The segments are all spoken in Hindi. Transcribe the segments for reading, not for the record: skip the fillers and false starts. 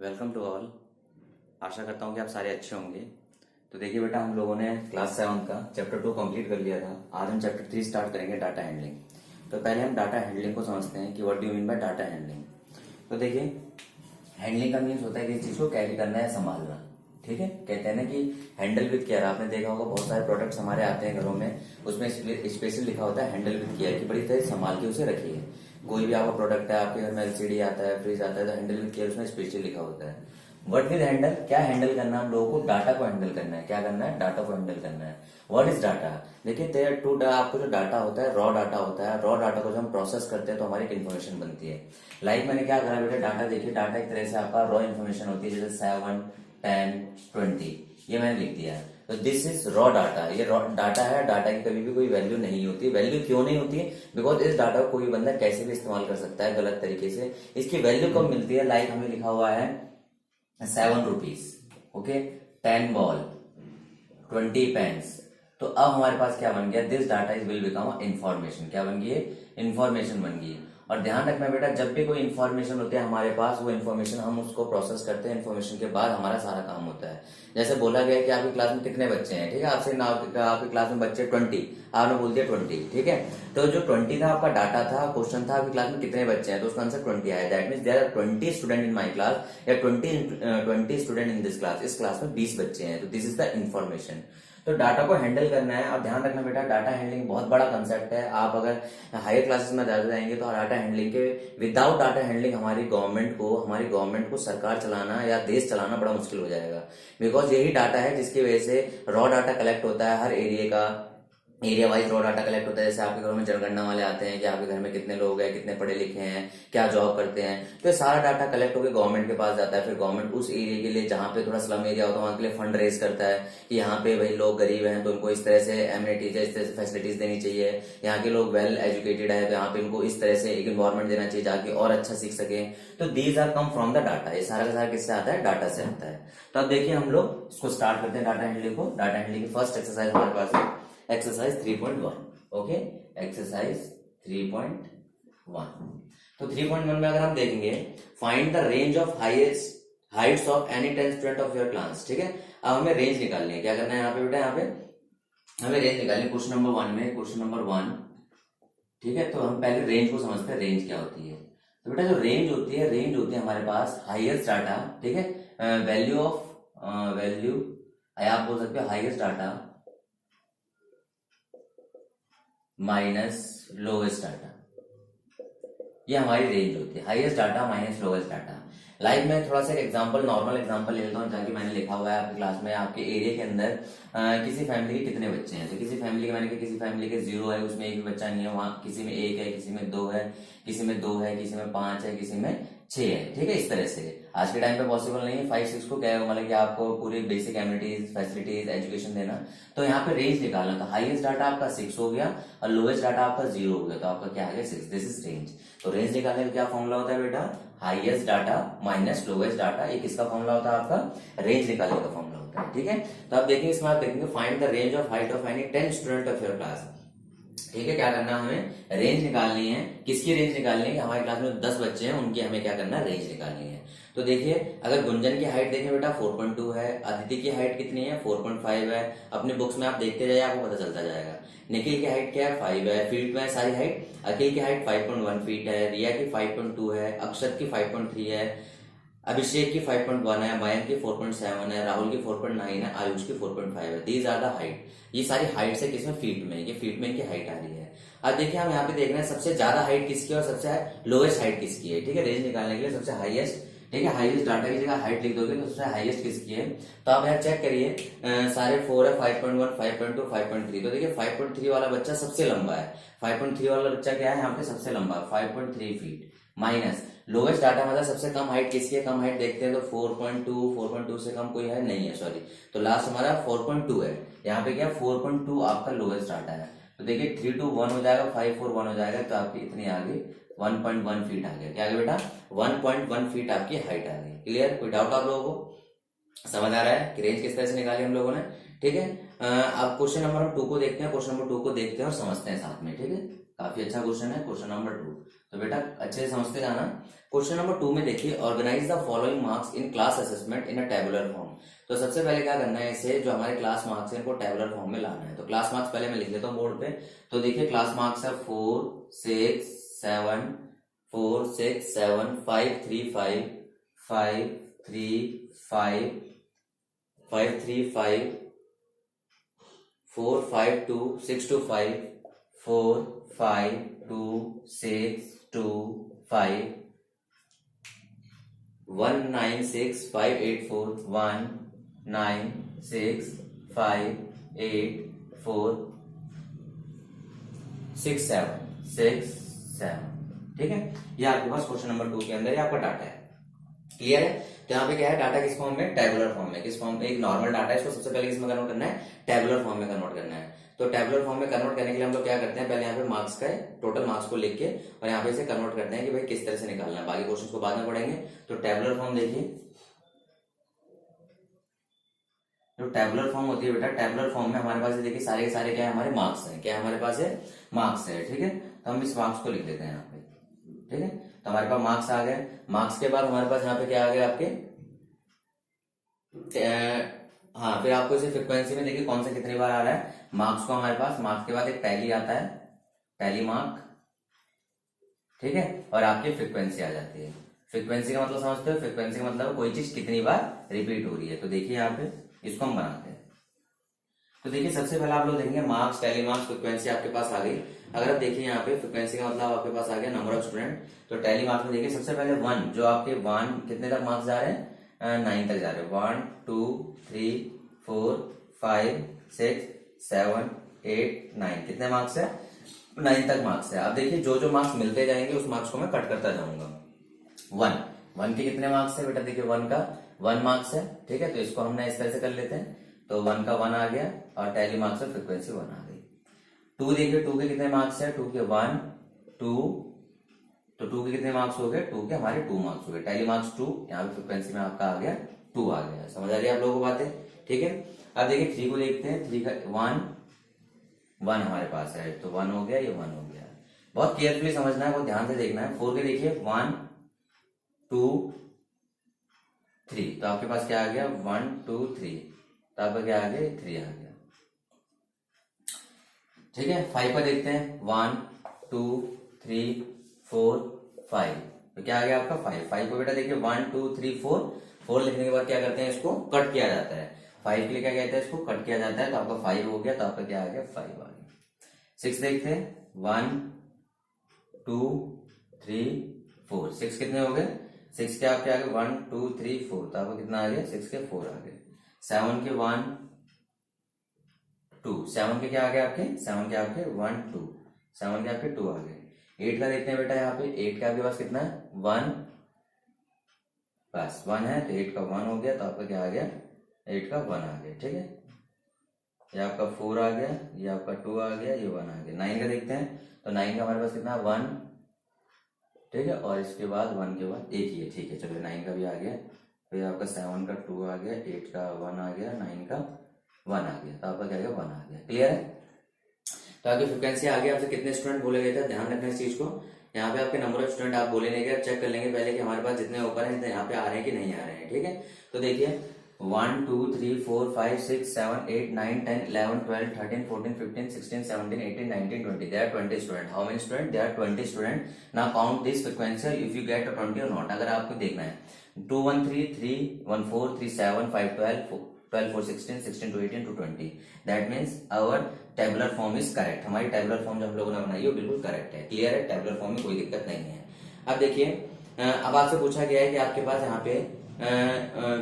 Welcome to all. आशा करता हूँ कि आप सारे अच्छे होंगे। तो देखिए बेटा, हम लोगों ने क्लास 7 का चैप्टर 2 कंप्लीट कर लिया था। आज हम चैप्टर 3 स्टार्ट करेंगे, डाटा हैंडलिंग। तो पहले हम डाटा हैंडलिंग को समझते हैं कि what do you mean by data handling. तो देखिए, हैंडलिंग का मीन्स होता है कि चीज को कैरी करना है, संभालना। ठीक है, कहते हैं ना कि हैंडल विद केयर। आपने देखा होगा बहुत सारे प्रोडक्ट्स हमारे आते हैं घरों में, उसमें स्पेशल लिखा होता है हैंडल विद केयर कि बड़ी तरह संभाल के उसे रखिए। कोई भी आपका प्रोडक्ट है, आपके घर में एलसीडी आता है, फ्रिज आता है, तो हैंडल विद केयर उसमें स्पेशल लिखा होता है। व्हाट विद हैंडल, क्या हैंडल करना है हम लोगों को? डाटा को हैंडल करना है। क्या करना है? डाटा को हैंडल करना है। What is data? देखिए, देयर टू आपको जो डाटा होता है, रॉ डाटा होता है। रॉ डाटा को जब हम प्रोसेस करते हैं तो हमारी एक इन्फॉर्मेशन बनती है। लाइक मैंने क्या करा बेटा, डाटा देखिए, डाटा एक तरह से आपका रॉ इन्फॉर्मेशन होती है, जैसे 7, 10, 20, ये मैंने लिख दिया। तो दिस इज रॉ डाटा। ये रॉ डाटा है। डाटा की कभी भी कोई वैल्यू नहीं होती। वैल्यू क्यों नहीं होती है? बिकॉज इस डाटा को कोई बंदा कैसे भी इस्तेमाल कर सकता है गलत तरीके से। इसकी वैल्यू कब मिलती है? लाइक हमें लिखा हुआ है 7 रुपीज, ओके, 10 बॉल, 20 पेन्स। तो अब हमारे पास क्या बन गया? This data is will become information. क्या बन गई? इंफॉर्मेशन बन गई। और ध्यान रखना बेटा, जब भी कोई इन्फॉर्मेशन होती है हमारे पास, वो इन्फॉर्मेशन हम उसको प्रोसेस करते हैं। इन्फॉर्मेशन के बाद हमारा सारा काम होता है। जैसे बोला गया कि आपकी क्लास में कितने बच्चे हैं, ठीक है, आपसे ना आपकी क्लास में बच्चे 20, आपने बोल दिया 20, ठीक है। तो जो 20 था आपका डाटा था, क्वेश्चन था आपकी क्लास में कितने बच्चे हैं, तो उसका आंसर 20 आया। That means there are 20 student in my class, या 20 स्टूडेंट इन दिस क्लास। इस क्लास में 20 बच्चे हैं, तो दिस इज द इन्फॉर्मेशन। तो डाटा को हैंडल करना है। और ध्यान रखना बेटा, डाटा हैंडलिंग बहुत बड़ा कंसेप्ट है। आप अगर हायर क्लासेस में ज्यादा जाएंगे तो डाटा हैंडलिंग के, विदाउट डाटा हैंडलिंग हमारी गवर्नमेंट को सरकार चलाना या देश चलाना बड़ा मुश्किल हो जाएगा। बिकॉज यही डाटा है जिसकी वजह से रॉ डाटा कलेक्ट होता है हर एरिया का। Area wise raw data collect होता है। जैसे आपके घरों में जनगणना वाले आते हैं कि आपके घर में कितने लोग हैं, कितने पढ़े लिखे हैं, क्या जॉब करते हैं, तो ये सारा डाटा कलेक्ट होकर गवर्नमेंट के पास जाता है। फिर गवर्नमेंट उस एरिया के लिए, जहाँ पे थोड़ा स्लम एरिया होता है, वहां के लिए फंड रेज करता है कि यहाँ पे भाई लोग गरीब हैं तो उनको इस तरह से एमिनिटीज, इस तरह से फैसिलिटीज देनी चाहिए। यहाँ के लोग वेल एजुकेटेड है तो यहाँ पे इनको इस तरह से एक इन्वायरमेंट देना चाहिए जाके और अच्छा सीख सके। तो these are come from the data. ये सारा का सारा किससे आता है? डाटा से आता है। तो अब देखिए, हम लोग इसको स्टार्ट करते हैं डाटा हैंडलिंग को। डाटा हैंडलिंग की फर्स्ट एक्सरसाइज हमारे पास है एक्सरसाइज 3.1। Okay, exercise 3.1। तो 3.1 में अगर हम देखेंगे, find the range of Heights of any 10 student of your class. ठीक है, अब हमें रेंज निकालनी है। क्या करना है यहाँ पे बेटा? यहाँ पे हमें रेंज निकालनी है। क्वेश्चन नंबर 1 में, क्वेश्चन नंबर 1, ठीक है। तो हम पहले रेंज को समझते हैं, रेंज क्या होती है। तो बेटा जो रेंज होती है हमारे पास हाईएस्ट डाटा, ठीक है, वैल्यू आप बोल सकते हो highest data minus lowest data. ये हमारी रेंज होती है, highest data minus lowest data. Like मैं थोड़ा सा एग्जांपल, नॉर्मल एग्जांपल ले लेता हूँ, ताकि मैंने लिखा हुआ है आपकी क्लास में, आपके एरिया के अंदर किसी फैमिली के कितने बच्चे हैं। तो किसी फैमिली के, मैंने कहा किसी फैमिली के 0 है, उसमें एक भी बच्चा नहीं है। वहाँ किसी में 1 है, किसी में 2 है, किसी में 2 है, किसी में 5 है, किसी में 6 है। ठीक है, इस तरह से आज के टाइम पे पॉसिबल नहीं है 5, 6 को, क्या मतलब कि आपको पूरी बेसिक एमिनिटीज, फैसिलिटीज, एजुकेशन देना। तो यहाँ पे रेंज निकालना। तो हाईएस्ट डाटा आपका 6 हो गया और लोएस्ट डाटा आपका 0 हो गया, तो आपका क्या आ गया? 6। This is range. तो रेंज निकालने का क्या फॉर्मूला होता है बेटा? Highest data minus lowest data. ये किसका फॉर्मूला होता है? आपका रेंज निकालने का फॉर्मूला होता है। ठीक है, तो आप देखेंगे, इसमें आप देखेंगे find the range of height of any 10 student of your class. ठीक है, क्या करना है? हमें रेंज निकालनी है। किसकी रेंज निकालनी है? हमारी क्लास में 10 बच्चे हैं, उनकी हमें क्या करना है? रेंज निकालनी है। तो देखिए, अगर गुंजन की हाइट देखें बेटा 4.2 है, अदिति की हाइट कितनी है? 4.5 है। अपने बुक्स में आप देखते जाइए, आपको पता चलता जाएगा। निखिल की हाइट क्या है? 5 है। फीट में सारी हाइट। अखिल की हाइट 5.1 फीट है, रिया की 5.2 है, अक्षत की 5.3 है, अभिषेक की 5.1 है, मयंक की 4.7 है, राहुल की 4.9 है, आयुष की 4.5 है। These are the height. ये सारी हाइट है किसमें? फीट में। ये फीट में इनकी हाइट आ रही है। अब देखिए, हम यहाँ पे देख रहे हैं सबसे ज्यादा हाइट किसकी है और सबसे लोएस्ट हाइट किसकी है। ठीक है, रेंज निकालने के लिए सबसे हाईएस्ट, ठीक है, हाईएस्ट डाटा की जगह हाइट लिख दोगे तो सबसे हाईएस्ट किसकी है। तो आप यहाँ चेक करिए, सारे 4 है, 5.1, 5.2, 5.3। तो देखिए 5.3 वाला बच्चा सबसे लंबा है। 5.3 वाला बच्चा क्या है? यहाँ पे सबसे लंबा है, 5.3 फीट। माइनस लोएस्ट डाटा मतलब सबसे कम हाइट किसकी है? कम हाइट देखते हैं तो 4.2 से कम कोई है नहीं है, सॉरी। तो लास्ट हमारा 4.2 है। यहाँ पे क्या? 4.2 आपका लोएस्ट डाटा है। तो देखिए 3 to 1 हो जाएगा, 5 4 1 हो जाएगा, तो आपकी इतनी आ गई 1.1 फीट आ गया। क्या आ गया बेटा? 1.1 फीट आपकी हाइट आ गई। क्लियर? कोई डाउट आप लोगों को? समझ आ रहा है कि रेंज किस तरह से निकाली हम लोगों ने? ठीक है, अब क्वेश्चन नंबर 2 को देखते हैं। क्वेश्चन नंबर 2 को देखते हैं और समझते हैं साथ में। ठीक है, काफी काफी अच्छा क्वेश्चन है, क्वेश्चन नंबर 2। तो बेटा अच्छे से समझते जाना। क्वेश्चन नंबर 2 में देखिए, organise the following marks in class assessment in a tabular form. तो सबसे पहले क्या करना है, इसे जो हमारे क्लास मार्क्स है इनको टेबुलर फॉर्म में लाना है। तो क्लास मार्क्स पहले मैं लिख लेता हूँ बोर्ड पे। तो देखिए क्लास मार्क्स है 4 6 7 4 6 7 5 3 5 5 3 5 5 3 5 4 5 2 6 2 5 4 5 2 6 2 5 1 9 6 5 8 4 1 9 6 5 8 4 6 7 6 7। ठीक है, ये आपके पास क्वेश्चन नंबर 2 के अंदर ये आपका डाटा है। क्लियर है? तो यहाँ पे क्या है, डाटा किस फॉर्म में, टेबुलर फॉर्म में। किस फॉर्म में, एक नॉर्मल डाटा है, इसको सबसे पहले किस में कन्वर्ट करना है, टेबुलर फॉर्म में कन्वर्ट करना है। तो टेबुलर फॉर्म में कन्वर्ट करने के लिए हम लोग क्या करते हैं, पहले यहाँ पे मार्क्स का टोटल मार्क्स को लिख के और यहाँ पे इसे कन्वर्ट करते हैं कि भाई किस तरह से निकालना है। बाकी क्वेश्चन को बाद में पढ़ेंगे। तो टेबुलर फॉर्म देखिए, जो टेबुलर फॉर्म होती है बेटा, टेबुलर फॉर्म में हमारे पास देखिए सारे के सारे क्या है, हमारे मार्क्स हैं। क्या हमारे पास है, मार्क्स है। ठीक है, तो हम इस मार्क्स को लिख देते हैं यहाँ पे। ठीक है, तो हमारे पास मार्क्स आ गए। मार्क्स के बाद हमारे पास यहाँ पे क्या आ गया आपके, हाँ, फिर आपको इसे फ्रीक्वेंसी में देखिए कौन सा कितनी बार आ रहा है मार्क्स को हमारे पास। मार्क्स के बाद एक टैली आता है, टैली मार्क। ठीक है, और आपकी फ्रीक्वेंसी आ जाती है। फ्रीक्वेंसी का मतलब समझते हो, फ्रीक्वेंसी का मतलब कोई चीज कितनी बार रिपीट हो रही है। तो देखिए यहाँ पे इसको हम बनाते हैं। तो देखिए सबसे पहले आप लोग देखेंगे मार्क्स, टैली मार्क्स, फ्रीक्वेंसी आपके पास आ गई। अगर आप देखिए यहाँ पे फ्रीक्वेंसी का मतलब आपके पास आ गया नंबर ऑफ स्टूडेंट। तो टैली मार्क्स में देखिए सबसे पहले 1, जो आपके 1 कितने तक मार्क्स जा रहे हैं, 9 तक जा रहे हैं। 1 2 3 4 5 6 7 8 9, कितने मार्क्स है, 9 तक मार्क्स है। अब देखिए जो जो मार्क्स मिलते जाएंगे उस मार्क्स को मैं कट करता जाऊंगा। 1 के कितने मार्क्स है बेटा, देखिए 1 का 1 मार्क्स है। ठीक है, तो इसको हमने इस तरह से कर लेते हैं। तो 1 का 1 आ गया और टैली मार्क्स और फ्रीक्वेंसी 1 आ गई। 2 देखिए, 2 के कितने मार्क्स है, 2 के 1 2, तो 2 के कितने मार्क्स हो गए, 2 के हमारे 2 मार्क्स हो गए। टैली मार्क्स 2, यहाँ पे फ्रीक्वेंसी में आपका आ गया 2 आ गया। समझ आ रही है आप लोगों को बातें? ठीक है, अब देखिए 3 को देखते हैं। 3 का 1 हमारे पास है, तो 1 हो गया, ये 1 हो गया। बहुत केयरफुली समझना है, बहुत ध्यान से देखना है। 4 के देखिए 1 2 3, तो आपके पास क्या आ गया, 1 2 3, तो आपका क्या आ गया, 3 आ गया। ठीक है, 5 का देखते हैं। 1 2 3 4 5, तो क्या आ गया आपका 5 को बेटा देखिए 1 2 3 4 लिखने के बाद क्या करते हैं, इसको कट किया जाता है। 5 के लिए क्या कहते हैं, इसको कट किया जाता है। तो आपका 5 हो गया, तो आपका क्या आ गया, 5 आ गया। 6 देखते हैं। 1 2 3 4, 6 कितने हो गए, 6 के आपके आ गए 1 2 3 4, तो आपको कितना आ गया, 6 के 4 आ गए। 7 के 1 2, 7 के क्या आ गए आपके, 7 के आपके 1 2, 7 के आपके 2 आ गए। 8 का देखते हैं बेटा, यहाँ पे 8 का आपके पास कितना है, 1, बस 1 है, तो 8 का 1 हो गया, तो आपका क्या आ गया, 8 का 1 आ गया। ठीक है, ये आपका 4 आ गया, ये आपका 2 आ गया, ये 1 आ गया। 9 का देखते हैं, तो 9 का हमारे पास कितना है, 1। ठीक है, और इसके बाद 1 के बाद एक ही है। ठीक है, चलो 9 का भी आ गया। फिर आपका 7 का 2 आ गया, 8 का 1 आ गया, 9 का 1 आ गया, तो आपका क्या आ गया, 1 आ गया। क्लियर है? तो आपकी फ्रिक्वेंसी आ गया। आपसे कितने स्टूडेंट बोले गए थे, ध्यान रखना इस चीज को। यहाँ पे आपके नंबर ऑफ स्टूडेंट आप बोले नहीं गए, चेक कर लेंगे पहले कि हमारे पास जितने ऊपर हैं यहाँ पे आ रहे हैं कि नहीं आ रहे हैं। ठीक है, तो देखिए 1 2 3 4 5 6 7 8 9 10 11 12 13 14 15 16 17 18 19 20, there are 20 student. How many student? There are 20 student. Now count this frequency if you get a 20 or not. अगर आपको देखना है 2 1 3 3 1 4 3 7 5 12 12 4 16 16 to 18 to 20. That means our tabular form is correct. हमारी tabular form जो हम लोगों ने बनाई है वो बिल्कुल करेक्ट है। क्लियर है? tabular form में कोई दिक्कत नहीं है। अब देखिए, अब आपसे पूछा गया है कि आपके पास यहाँ पे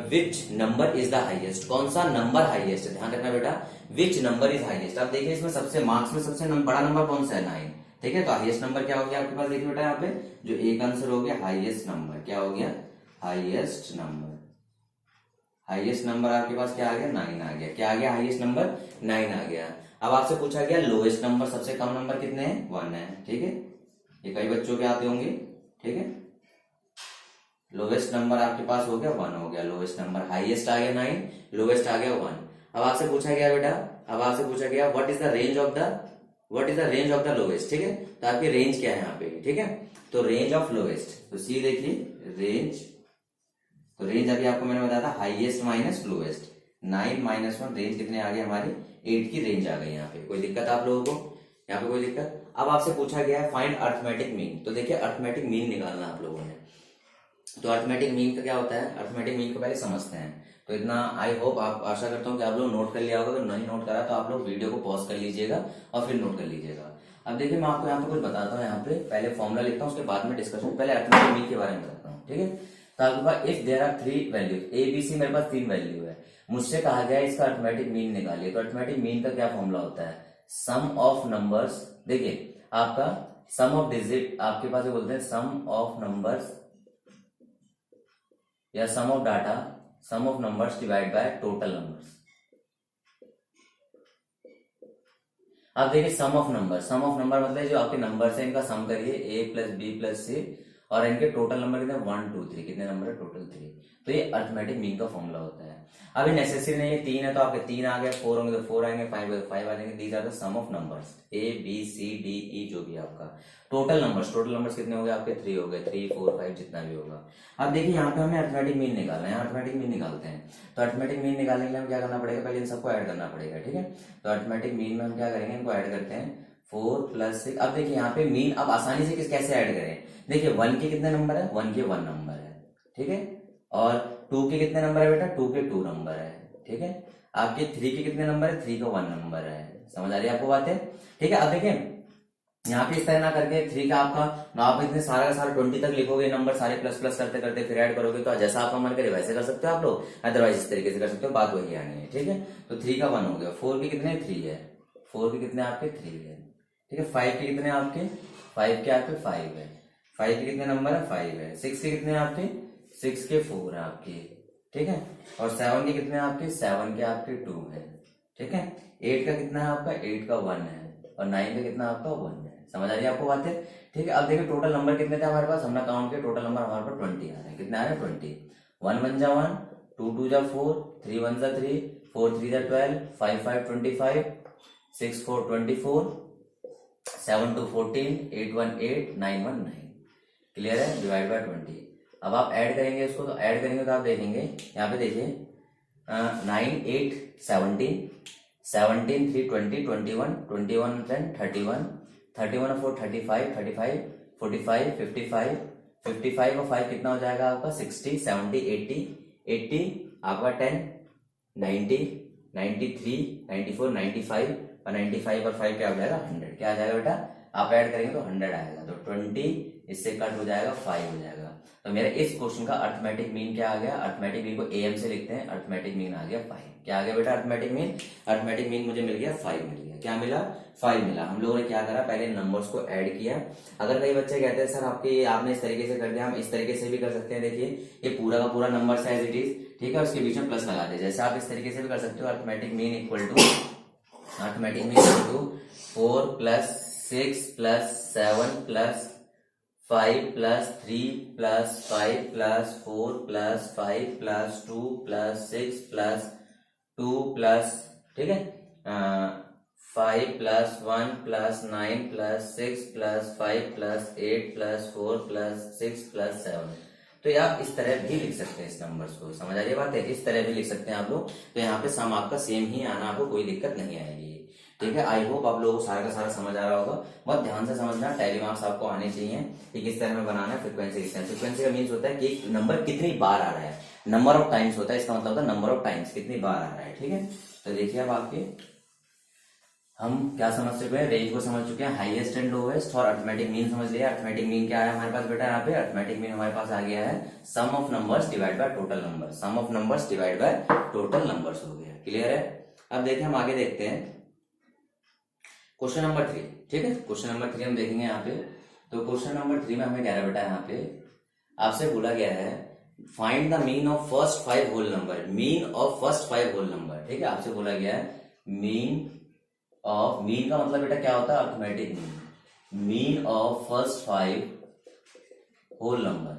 which number is the highest, कौन सा नंबर हाईएस्ट है। ध्यान रखना बेटा, विच नंबर इज हाईएस्ट। अब देखिए इसमें सबसे मार्क्स में सबसे बड़ा नंबर कौन सा है, 9। ठीक है, तो हाईएस्ट नंबर क्या हो गया आपके पास, देखिए बेटा यहाँ पे जो एक आंसर हो गया हाईएस्ट नंबर, क्या हो गया, हाईएस्ट नंबर। हाईएस्ट नंबर आपके पास क्या आ गया, 9 आ गया। क्या आ गया, हाईएस्ट नंबर 9 आ गया। अब आपसे पूछा गया लोएस्ट नंबर, सबसे कम नंबर कितने हैं, 1 है। ठीक है, ये कई बच्चों के आते होंगे। ठीक है, लोवेस्ट नंबर आपके पास हो गया 1 हो गया लोवेस्ट नंबर। हाईएस्ट आ गया 9, लोवेस्ट आ गया 1। अब आपसे पूछा गया बेटा, अब आपसे पूछा गया what is the range of the what is the range of the lowest, ठीक है। तो आपकी रेंज क्या है यहाँ पे, ठीक है। तो रेंज ऑफ लोवेस्ट, तो सी देखिए रेंज, तो रेंज अभी आपको मैंने बताया था हाईएस्ट माइनस लोवेस्ट, 9 - 1 रेंज कितने आ गए हमारी, 8 की रेंज आ गई। यहाँ पे कोई दिक्कत आप लोगों को, यहाँ पे कोई दिक्कत। अब आपसे पूछा गया है फाइंड अर्थमेटिक मीन, तो देखिए अर्थमेटिक मीन निकालना आप लोगों ने। तो अर्थमेटिक मीन का क्या होता है, अर्थमेटिक मीन को पहले समझते हैं। तो इतना आई होप, आप आशा करता हूँ कि आप लोग नोट कर लिया होगा। अगर नहीं नोट करा तो आप लोग वीडियो को पॉज कर लीजिएगा और फिर नोट कर लीजिएगा। अब देखिए मैं आपको यहाँ पे कुछ बताता हूँ, यहाँ पे पहले फॉर्मूला लिखता हूँ, उसके बाद में डिस्कशन, पहले अर्थमेटिक मीन के बारे में बताता हूँ, ठीक है। तो आपके पास if there are 3 values, A B C, मेरे पास 3 वैल्यू है, मुझसे कहा गया है इसका अर्थमेटिक मीन निकालिए। तो अर्थमेटिक मीन का क्या फॉर्मूला होता है, सम ऑफ नंबर्स, देखिए आपका सम ऑफ डिजिट, आपके पास बोलते हैं सम ऑफ नंबर्स या sum of data, sum of numbers divide by total numbers. अब देखिए sum of number, sum of number मतलब जो आपके नंबर्स है इनका सम करिए, A plus B plus C, और इनके टोटल नंबर कितने 1 2 3, कितने नंबर है टोटल 3। तो ये अर्थमेटिक मीन का फॉर्मूला होता है। अभी नेसेसरी नहीं है, 3 है तो आपके 3 आ गए, 4 होंगे तो 4 आएंगे, 5 है तो 5 आ जाएंगे। These are the sum of numbers, A B C D E, जो भी आपका टोटल नंबर्स कितने हो गए आपके 3 हो गए, 3 4 5 जितना भी होगा। अब देखिए यहाँ पे हमें अर्थमेटिक मीन निकालना है, अर्थमेटिक मीन निकालते हैं। तो अर्थमेटिक मीन निकालने के लिए हम क्या करना पड़ेगा, पहले इन सबको ऐड करना पड़ेगा, ठीक है। तो अर्थमेटिक मीन में हम क्या करेंगे, इनको ऐड करते हैं, 4 + 6। अब देखिए यहाँ पे मीन अब आसानी से कैसे ऐड करें, देखिए 1 के कितने नंबर है, 1 के 1 नंबर है, ठीक है। और 2 के कितने नंबर है बेटा, 2 के 2 नंबर है, ठीक है। आपके 3 के कितने नंबर है, 3 का 1 नंबर है। समझ आ रही है आपको बातें, ठीक है। अब देखिए यहाँ पे इस तरह ना करके 3 का आपका ना, आप इतने सारा का सारा 20 तक लिखोगे नंबर सारे प्लस प्लस करते करते फिर ऐड करोगे, तो जैसा आपका मन करे वैसे कर सकते हो आप लोग, अदरवाइज इस तरीके से कर सकते हो, बात वही आनी है, ठीक है। तो 3 का 1 हो गया, 4 के कितने 3 है, 4 के कितने आपके 3 है, ठीक है। 5 के कितने आपके 5 के आपके 5 है, 5 के कितने नंबर है 5 है। 6 के कितने आपके 6 के 4 है आपके, ठीक है। और 7 के कितने आपके 7 के आपके 2 है, ठीक है। 8 का कितना है आपका 8 का 1 है, और 9 का कितना आपका 1 है। समझ आ रही है आपको बातें, ठीक है। अब देखिए टोटल नंबर कितने थे हमारे पास, हमने काउंट किया, टोटल नंबर हमारे पास 20 आ रहे हैं। कितने आ रहे हैं 20, 1 1 जा 1, 2 2 जा 4, 3 1 जा 3, 4 3 जा 12, 5 5 25, 6 4 24, 7 2 14, 8 1 8, 9 1 9। क्लियर है, डिवाइड बाय 20। अब आप ऐड करेंगे इसको, तो ऐड करेंगे तो आप देखेंगे यहाँ पे देखिए 9 8 17, 17 3 20, 21 21 10 31, 31 4 35, 35 45 55, 55 और 5 कितना हो जाएगा आपका 60 70 80, 80 आपका 10 90 93 94 95, और 95 और 5 क्या हो जाएगा 100। क्या आ जाएगा बेटा, आप ऐड करेंगे तो 100 आएगा, तो 20 इससे कट हो जाएगा 5 हो जाएगा। तो मेरा इस क्वेश्चन का अर्थमेटिक मीन क्या आ गया, अर्थमेटिक मीन को AM से लिखते हैं, अर्थमेटिक मीन आ गया 5। क्या आ गया बेटा अर्थमेटिक मीन, अर्थमेटिक मीन मुझे मिल गया 5 मिल गया। क्या मिला 5 मिला। हम लोगों ने क्या करा, पहले नंबर्स को ऐड किया। अगर कई बच्चे कहते हैं सर आपके आपने इस तरीके से कर दिया, हम इस तरीके से भी कर सकते हैं। देखिए ये पूरा का पूरा नंबर एज इट इज, ठीक है, उसके बीच में प्लस लगा दे, जैसे आप इस तरीके से भी कर सकते हो। अर्थमेटिक मीन इक्वल टू 4 + 6 + 7 + 5 + 3 + 5 + 4 + 5 + 2 + 6 + 2 +, ठीक है, 5 + 1 + 9 + 6 + 5 + 8 + 4 + 6 + 7। तो ये आप इस तरह भी लिख सकते हैं इस नंबर्स को। समझ आ रही बात है, इस तरह भी लिख सकते हैं आप लोग। तो यहाँ पे सम आपका सेम ही आना, आपको कोई दिक्कत नहीं आएगी, ठीक है। आई होप आप लोगों को सारा का सारा समझ आ रहा होगा। बहुत ध्यान से समझना, टैली मार्क्स आपको आने चाहिए कि किस तरह में बनाना है फ्रीक्वेंसी। फ्रीक्वेंसी का मीन्स होता है कि नंबर कितनी बार आ रहा है, नंबर ऑफ टाइम्स होता है, इसका मतलब होता है नंबर ऑफ टाइम्स कितनी बार आ रहा है, ठीक है। तो देखिए अब आपके हम क्या समझ चुके हैं, रेंज को समझ चुके हैं, हाईएस्ट एंड लोवेस्ट, और अर्थमेटिक मीन समझ लिया। अर्थमेटिक मीन क्या है हमारे पास बेटा, यहाँ पे अर्थमेटिक मीन हमारे पास आ गया है sum of numbers divide by total number, sum of numbers divide by total numbers हो गया। क्लियर है। अब देखिए हम आगे देखते हैं क्वेश्चन नंबर 3, ठीक है। क्वेश्चन नंबर 3 हम देखेंगे यहाँ पे। तो क्वेश्चन नंबर 3 में हमें कह रहा है बेटा, यहाँ पे आपसे बोला गया है find the mean of first 5 whole number, mean of first 5 whole number, ठीक है। आपसे बोला गया है मीन ऑफ, मीन का मतलब बेटा क्या होता है arithmetic mean, mean of first 5 whole number,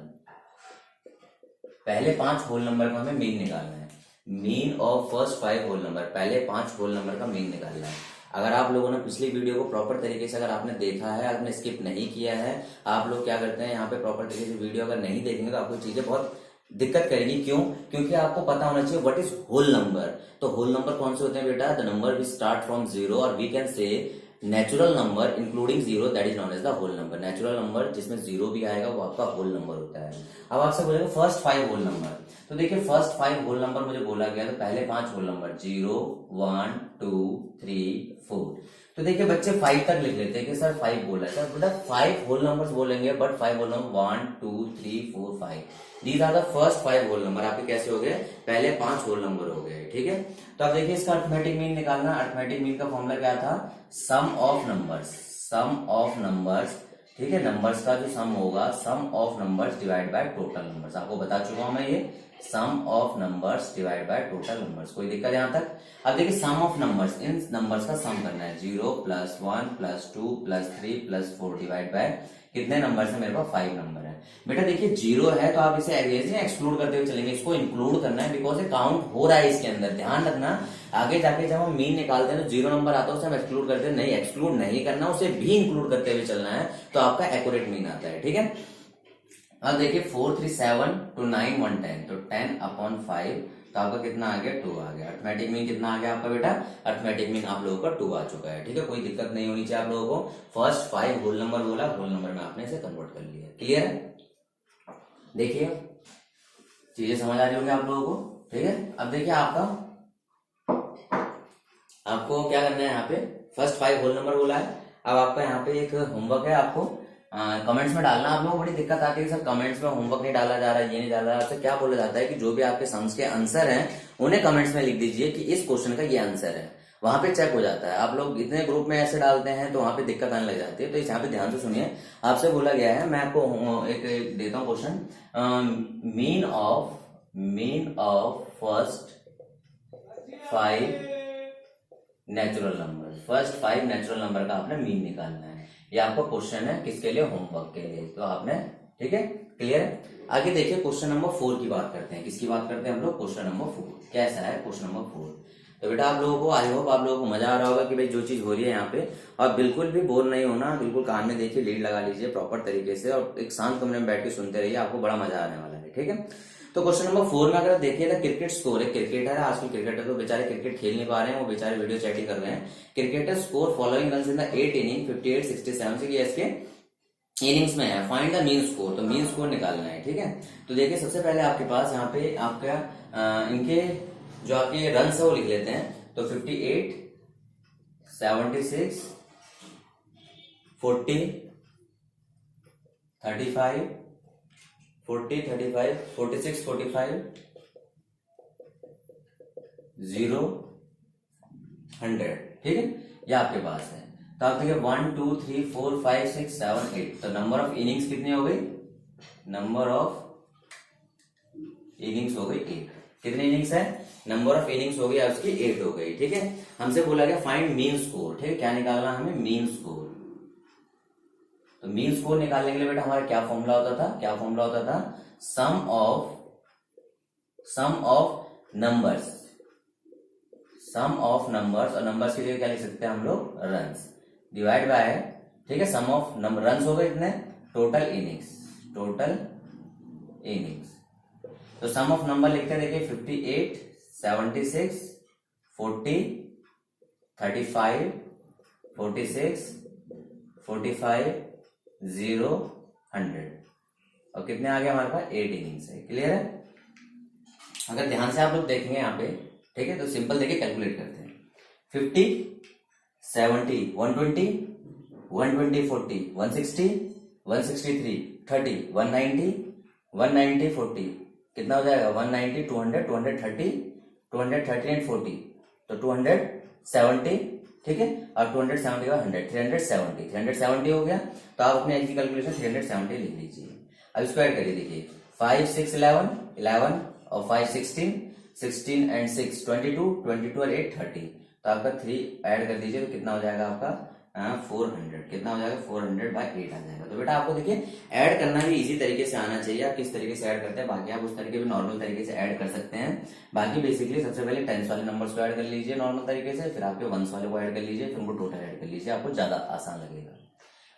पहले 5 होल नंबर का हमें मीन निकालना है। Mean of first 5 whole number, पहले 5 होल नंबर का मीन निकालना है। अगर आप लोगों ने पिछली वीडियो को प्रॉपर तरीके से अगर आपने देखा है, आपने स्किप नहीं किया है, आप लोग क्या करते हैं यहाँ पे प्रॉपर तरीके से वीडियो अगर नहीं देखेंगे तो आपको चीजें बहुत दिक्कत करेगी। क्यों? क्योंकि आपको पता होना चाहिए व्हाट इज होल नंबर। तो होल नंबर कौन से होते हैं बेटा? The number we start from zero और we can say natural number including zero, that is known as the whole number. Natural number जिसमें जीरो भी आएगा वो आपका होल नंबर होता है। अब आपसे बोलेगा फर्स्ट 5 होल नंबर, तो देखिए फर्स्ट 5 होल नंबर मुझे बोला गया तो पहले 5 होल नंबर 0 1 2 3 4। तो देखिए बच्चे 5 तक लिख लेते हैं कि सर 5 बोला है, सर बेटा 5 होल नंबर्स बोलेंगे, but 5 whole number 1 2 3 4 5, these are the first 5 whole number. आपके कैसे हो गए? पहले 5 होल नंबर हो गए, ठीक है। तो अब देखिए इसका अरिथमेटिक मीन निकालना। अरिथमेटिक मीन का फॉर्मूला क्या था? Sum of numbers, sum of numbers, ठीक है। नंबर्स का जो सम होगा, sum of numbers divide by total numbers. आपको बता चुका हूं मैं ये, sum of numbers divide by total numbers. कोई दिक्कत यहां तक? अब देखिए सम ऑफ नंबर्स, इन नंबर्स का सम करना है। 0 plus 1 plus 2 plus 3 plus 4 divide by कितने नंबर है? मेरे पास 5 नंबर है। बेटा देखिए 0 है तो आप इसे एक्सक्लूड करते हुए चलेंगे, इसको इंक्लूड करना है बिकॉज ये काउंट हो रहा है इसके अंदर। ध्यान रखना, आगे जाके जब हम मीन निकालते हैं तो 0 नंबर आता है उसे हम एक्सक्लूड करते हैं, नहीं एक्सक्लूड नहीं करना, उसे भी इंक्लूड करते हुए चलना है, तो आपका एक्यूरेट मीन आता है, ठीक है। अब देखिए 4 3 7 2 9 1 10, तो 10/5 तो आपका कितना आ गया? 2 आ गया। अरिथमेटिक मीन कितना आ गया आपका बेटा? अरिथमेटिक मीन आप लोगों का 2 आ चुका है, ठीक है। कोई दिक्कत नहीं होनी चाहिए आप लोगों को। फर्स्ट 5 होल नंबर बोला, होल नंबर में आपने इसे कन्वर्ट कर लिया। क्लियर है? देखिए चीजें समझ आ रही होंगी आप लोगों को, ठीक है। अब देखिए आपको क्या करना है यहाँ पे? फर्स्ट 5 होल नंबर बोला है। अब आपका यहाँ पे एक होमवर्क है, आपको कमेंट्स में डालना। आप लोगों को बड़ी दिक्कत आती है सर कमेंट्स में होमवर्क नहीं डाला जा रहा है, ये नहीं डाला जा रहा है। क्या बोला जाता है कि जो भी आपके सम्स के आंसर हैं उन्हें कमेंट्स में लिख दीजिए कि इस क्वेश्चन का ये आंसर है, वहां पे चेक हो जाता है। आप लोग इतने ग्रुप में ऐसे डालते हैं तो वहां पे दिक्कत आने लग जाती है। तो यहाँ पे ध्यान से सुनिए, आपसे बोला गया है, मैं आपको एक देता हूँ question. Mean of first 5 natural number, first 5 natural number का आपने मीन निकालना है। ये आपका क्वेश्चन है, किसके लिए? होमवर्क के लिए। तो आपने, ठीक है, क्लियर है। आगे देखिए क्वेश्चन नंबर 4 की बात करते हैं। किसकी बात करते हैं हम लोग? क्वेश्चन नंबर 4 कैसा है? Question number 4। तो बेटा आप लोगों को, आई होप आप लोगों को मजा आ रहा होगा कि भाई जो चीज हो रही है यहाँ पे, और बिल्कुल भी बोर नहीं होना, बिल्कुल कान में देखिए, लीड लगा लीजिए प्रॉपर तरीके से और एक शांत कमरे में बैठ के सुनते रहिए, आपको बड़ा मजा आने वाला है, ठीक है। तो क्वेश्चन नंबर 4 में अगर देखिए क्रिकेट स्कोर है, क्रिकेटर है, आजकल क्रिकेटर तो बेचारे क्रिकेट खेल नहीं पा रहे हैं, वो बेचारे वीडियो चैटिंग कर रहे हैं। Cricketer score following runs in the 8 inning 58 67 से ये इसके इनिंग्स में है। फाइंड द मीन स्कोर, तो मीन स्कोर निकालना है, ठीक है। तो देखिए सबसे पहले आपके पास यहाँ पे आपका इनके जो आपके रन्स है वो लिख लेते हैं। तो 58 76 40 35 40 35 46 45 0 100, ठीक है, ये आपके पास है। तो आप देखिए 1 2 3 4 5 6 7 8, तो नंबर ऑफ इनिंग्स कितनी हो गई? नंबर ऑफ इनिंग्स हो गई 8। कितनी इनिंग्स है? नंबर ऑफ इनिंग्स हो गई उसकी 8 हो गई, ठीक है। हमसे बोला गया फाइंड मीन स्कोर, ठीक है, क्या निकालना हमें? Mean score. तो मीन स्कोर निकालने के लिए बेटा हमारा क्या फॉर्मूला होता था? क्या फॉर्मूला होता था? Sum of numbers, sum of numbers, और नंबर्स के लिए क्या लिख सकते हैं हम लोग? रन्स, डिवाइड बाय, ठीक है, सम ऑफ नंबर रन्स हो गए कितने? Total innings, total innings. तो सम ऑफ नंबर लिखते हैं, देखिए 58 76 40 35 46 45 0 100, और कितने आ गए हमारे पास? 8 इनिंग्स है। क्लियर है? अगर ध्यान से आप लोग देखेंगे यहाँ पे, ठीक है, तो सिंपल देखिए कैलकुलेट करते हैं। 50 70 120 120 40 160 163 30 190 190 40, कितना हो जाएगा? 190 200 230 230 एंड 40, तो 270, ठीक है, और 270 का 100 370 हो गया। तो आप अपने की कैलकुलेशन 370 लिख लीजिए। अब स्क्वायर करिए, देखिए 5 6 11 और 5 16 एंड 6 22 और 8 30, तो आपका 3 ऐड कर दीजिए तो कितना हो जाएगा आपका 400 कितना हो जाएगा 400/8 आ जाएगा। तो बेटा आपको देखिए ऐड करना भी इजी तरीके से आना चाहिए। आप किस तरीके से ऐड करते हैं बाकी आप उस तरीके भी नॉर्मल तरीके से ऐड कर सकते हैं। बाकी बेसिकली सबसे पहले टेंस वाले नंबर्स को ऐड कर लीजिए नॉर्मल तरीके से, फिर आपके वंस वाले को ऐड कर लीजिए, फिर उनको टोटल ऐड कर लीजिए, आपको ज्यादा आसान लगेगा।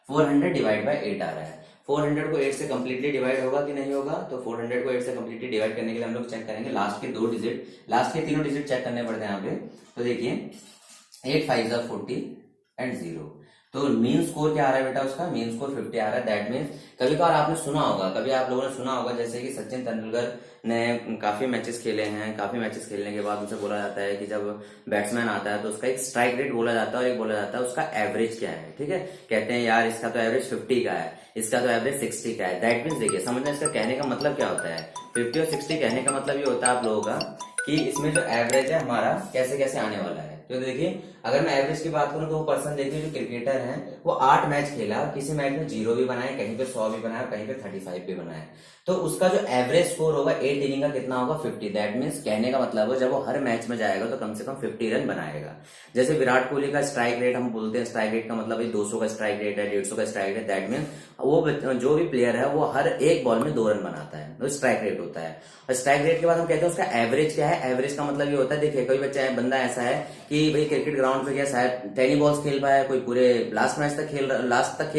400/8 आ रहा है। 400 को 8 से कंप्लीटली डिवाइड होगा कि नहीं होगा, तो 400 को 8 से कंप्लीटली डिवाइड करने के लिए हम लोग चेक करेंगे लास्ट के 2 डिजिट, लास्ट के तीनों डिजिट चेक करने पड़ते हैं यहाँ पे। तो देखिए 8 5 जा 40 एंड 0, तो मीन स्कोर क्या आ रहा है बेटा, उसका मीन स्कोर 50 आ रहा है। दैट मीन्स कभी कभार आपने सुना होगा, कभी आप लोगों ने सुना होगा जैसे कि सचिन तेंदुलकर ने काफी मैचेस खेले हैं, काफी मैचेस खेलने के बाद उसे बोला जाता है कि जब बैट्समैन आता है तो उसका एक स्ट्राइक रेट बोला जाता है और एक बोला जाता है उसका एवरेज क्या है। ठीक है, कहते हैं यार इसका तो एवरेज 50 का है, इसका तो एवरेज 60 का है। दैट मीन्स देखिए समझना इसका कहने का मतलब क्या होता है। 50 और 60 कहने का मतलब ये होता है आप लोगों का कि इसमें जो एवरेज है हमारा कैसे कैसे आने वाला है। तो देखिए अगर मैं एवरेज की बात करूं तो वो पर्सन देखिए जो क्रिकेटर है वो 8 मैच खेला, किसी मैच में 0 भी बनाए, कहीं पे 100 भी बनाया, कहीं पे 35 भी बनाए, तो उसका जो एवरेज स्कोर होगा 8 इनिंग का कितना होगा 50। दैट मीन्स कहने का मतलब है जब वो हर मैच में जाएगा तो कम से कम 50 रन बनाएगा। जैसे विराट कोहली का स्ट्राइक रेट हम बोलते हैं, स्ट्राइक रेट का मतलब 200 का स्ट्राइक रेट है, 150 का स्ट्राइक रेट। दैट मीन्स वो जो भी प्लेयर है वो हर एक बॉल में 2 रन बनाता है, तो स्ट्राइक रेट होता है। और स्ट्राइक रेट के बाद हम कहते हैं उसका एवरेज क्या है। एवरेज का मतलब ये होता है, देखिए कोई बच्चा बंदा ऐसा है कि भाई क्रिकेट ग्राउंड पे गया, शायद 10 बॉल्स खेल पाया, कोई पूरे लास्ट तक खेल